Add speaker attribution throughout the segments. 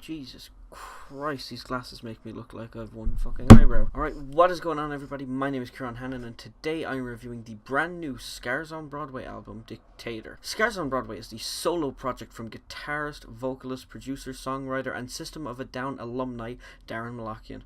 Speaker 1: Jesus Christ, these glasses make me look like I've one fucking eyebrow. Alright, what is going on, everybody? My name is Kieran Hannon, and today I'm reviewing the brand new Scars on Broadway album, Dictator. Scars on Broadway is the solo project from guitarist, vocalist, producer, songwriter, and System of a Down alumni daaron Malakian.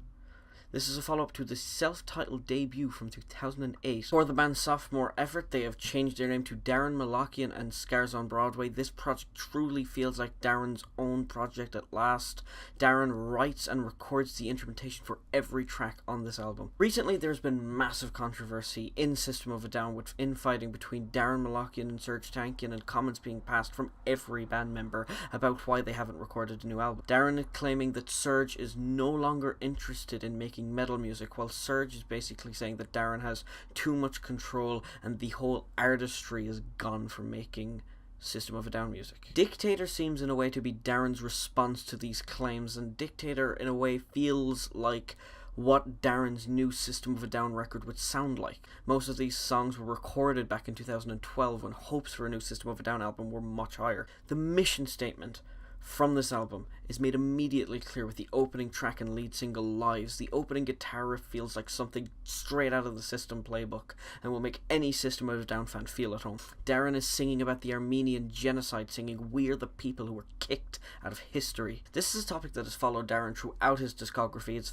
Speaker 1: This is a follow-up to the self-titled debut from 2008. For the band's sophomore effort, they have changed their name to Daaron Malakian and Scars on Broadway. This project truly feels like Daaron's own project at last. Daaron writes and records the instrumentation for every track on this album. Recently, there's been massive controversy in System of a Down with infighting between Daaron Malakian and Serj Tankian, and comments being passed from every band member about why they haven't recorded a new album. Daaron is claiming that Serj is no longer interested in making metal music, while Serj is basically saying that Daaron has too much control and the whole artistry is gone from making System of a Down music. Dictator seems in a way to be Daaron's response to these claims, and Dictator in a way feels like what Daaron's new System of a Down record would sound like. Most of these songs were recorded back in 2012 when hopes for a new System of a Down album were much higher. The mission statement from this album is made immediately clear with the opening track and lead single Lives. The opening guitar riff feels like something straight out of the System playbook and will make any System of a Down fan feel at home. Daaron is singing about the Armenian genocide, singing "We're the people who were kicked out of history." This is a topic that has followed Daaron throughout his discography. It's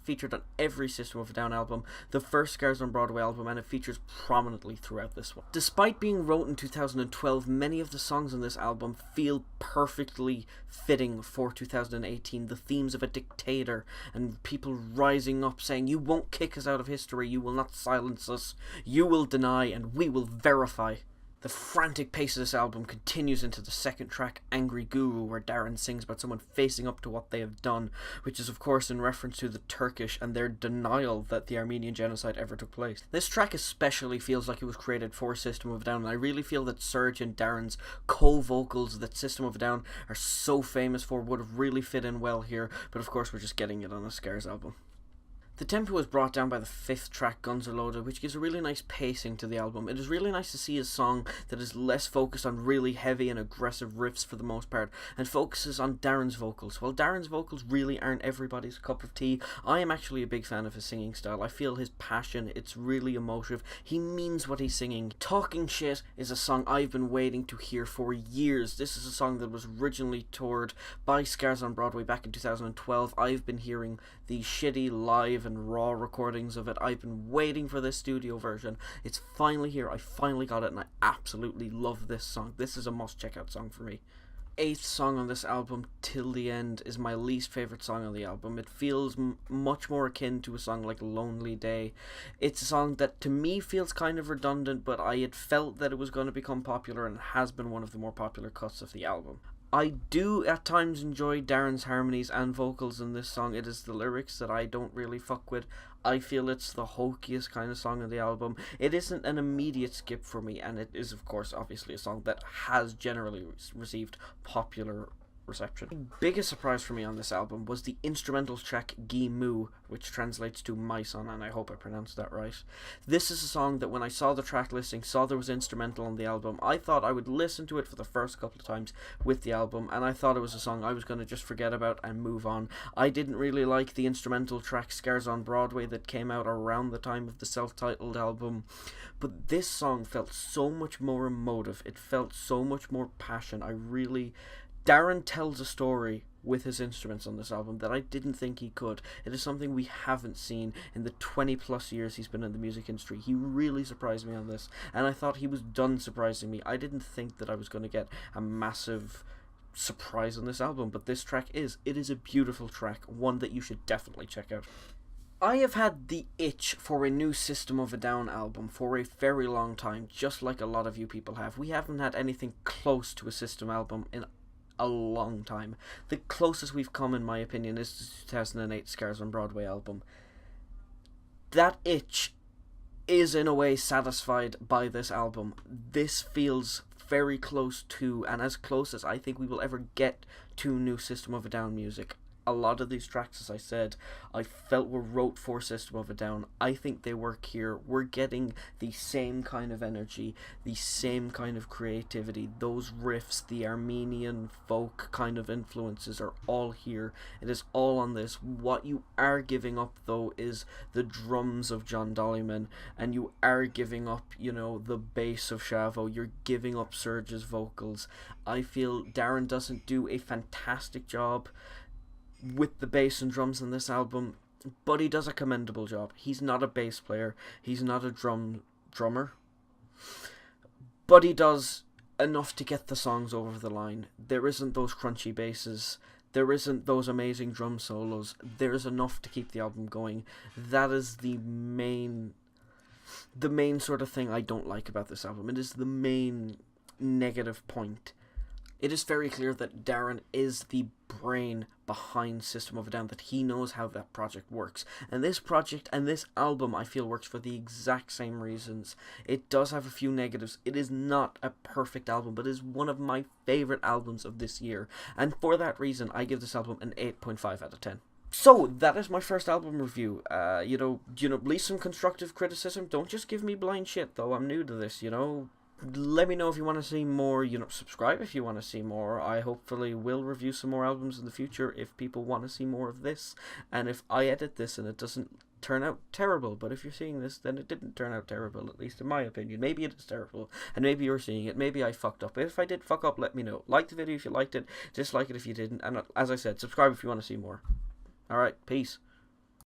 Speaker 1: featured on every System of a Down album, the first Scars on Broadway album, and it features prominently throughout this one. Despite being wrote in 2012, many of the songs on this album feel perfectly fitting for 2018. The themes of a dictator and people rising up saying, "You won't kick us out of history, you will not silence us, you will deny and we will verify." The frantic pace of this album continues into the second track, Angry Guru, where Daaron sings about someone facing up to what they have done, which is of course in reference to the Turkish and their denial that the Armenian genocide ever took place. This track especially feels like it was created for System of a Down, and I really feel that Serj and Daaron's co-vocals that System of a Down are so famous for would have really fit in well here, but of course we're just getting it on a Scars album. The tempo is brought down by the fifth track, Guns Are Loaded, which gives a really nice pacing to the album. It is really nice to see a song that is less focused on really heavy and aggressive riffs for the most part, and focuses on Daaron's vocals. While Daaron's vocals really aren't everybody's cup of tea, I am actually a big fan of his singing style. I feel his passion, it's really emotive. He means what he's singing. Talking Shit is a song I've been waiting to hear for years. This is a song that was originally toured by Scars on Broadway back in 2012. I've been hearing the shitty live and raw recordings of it. I've been waiting for this studio version. It's finally here. I finally got it, and I absolutely love this song. This is a must check out song for me. Eighth song on this album, Till the End, is my least favorite song on the album. It feels much more akin to a song like Lonely Day. It's a song that to me feels kind of redundant, but I had felt that it was going to become popular and has been one of the more popular cuts of the album. I do at times enjoy Daaron's harmonies and vocals in this song. It is the lyrics that I don't really fuck with. I feel it's the hokiest kind of song on the album. It isn't an immediate skip for me, and it is of course obviously a song that has generally received popular reception. The biggest surprise for me on this album was the instrumental track Gi Mu, which translates to My Son, and I hope I pronounced that right. This is a song that when I saw the track listing, saw there was instrumental on the album, I thought I would listen to it for the first couple of times with the album, and I thought it was a song I was going to just forget about and move on. I didn't really like the instrumental track Scars on Broadway that came out around the time of the self-titled album, but this song felt so much more emotive. It felt so much more passion. Daaron tells a story with his instruments on this album that I didn't think he could. It is something we haven't seen in the 20 plus years he's been in the music industry. He really surprised me on this, and I thought he was done surprising me. I didn't think that I was going to get a massive surprise on this album, but this track it is a beautiful track, one that you should definitely check out. I have had the itch for a new System of a Down album for a very long time, just like a lot of you people have. We haven't had anything close to a System album in a long time. The closest we've come, in my opinion, is the 2008 Scars on Broadway album. That itch is in a way satisfied by this album. This feels very close to, and as close as I think we will ever get to new System of a Down music. A lot of these tracks, as I said, I felt were wrote for System of a Down. I think they work here. We're getting the same kind of energy, the same kind of creativity. Those riffs, the Armenian folk kind of influences are all here. It is all on this. What you are giving up, though, is the drums of John Dollyman, and you are giving up, you know, the bass of Shavo. You're giving up Serge's vocals. I feel Daaron doesn't do a fantastic job with the bass and drums in this album, but he does a commendable job. He's not a bass player, he's not a drummer, but he does enough to get the songs over the line. There isn't those crunchy basses, there isn't those amazing drum solos, there's enough to keep the album going. That is the main sort of thing I don't like about this album. It is the main negative point. It is very clear that Daaron is the brain behind System of a Down, that he knows how that project works. And this project and this album, I feel, works for the exact same reasons. It does have a few negatives. It is not a perfect album, but it is one of my favourite albums of this year. And for that reason, I give this album an 8.5 out of 10. So, that is my first album review. You know, leave some constructive criticism. Don't just give me blind shit, though. I'm new to this, you know. Let me know if you want to see more, you know, subscribe if you want to see more. I hopefully will review some more albums in the future if people want to see more of this, and if I edit this and it doesn't turn out terrible. But if you're seeing this, then it didn't turn out terrible, at least in my opinion. Maybe it is terrible, and maybe you're seeing it. Maybe I fucked up. If I did fuck up, let me know. Like the video if you liked it, dislike it if you didn't, and as I said, subscribe if you want to see more. Alright, peace.